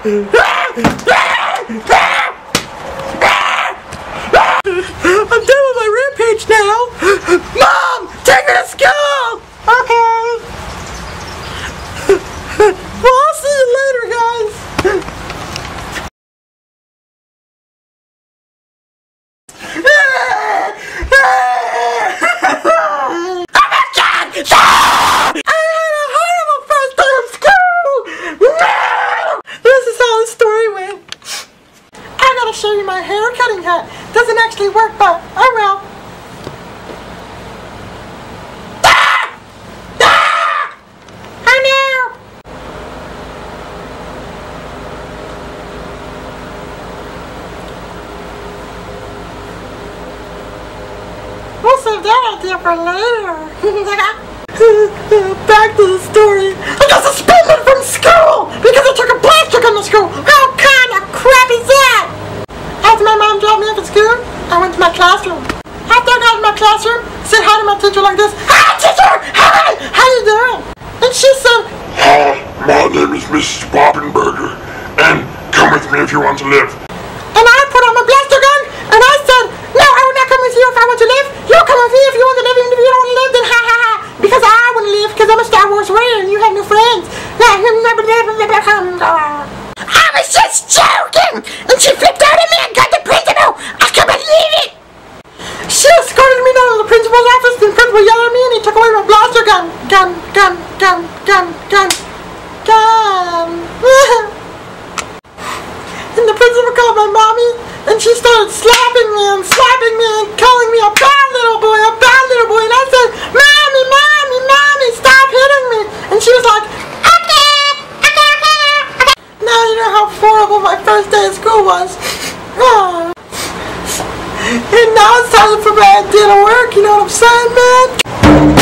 I'm done with my rampage now. Mom, take me to school. Okay. Well, I'll see you later, guys. Oh my God! I had a horrible first day of school. No! This is how the story went. I gotta show you my hair cutting hat. Doesn't actually work, but oh well. Oh no! We'll save that idea for later. Back to the story. I got suspended from school because I took a blaster gun to school. How kind of crap is that? After my mom dropped me off at school, I went to my classroom. After I got in my classroom, I said hi to my teacher like this. Hi, teacher! Hi! How you doing? And she said, Hi, my name is Mrs. Poppenberger, and come with me if you want to live. and I put on my blaster gun, and I said, no, I will not come with you if I want to live. You'll come with me if you want to live, and if you don't want to live, then ha ha ha. Because I want to live, because I'm a Star Wars warrior, and you have no friends. I was just joking, and she flipped out at me and got the principal. I can't believe it. She escorted me down to the principal's office, and the principal yelled at me, and he took away my blaster gun. Gun. And the principal called my mommy, and she started slapping me and calling me a bad little boy, and I said, Mommy, stop hitting me. And she was like, okay. Now you know how horrible my first day of school was. And now it's time for my day to work, you know what I'm saying, man?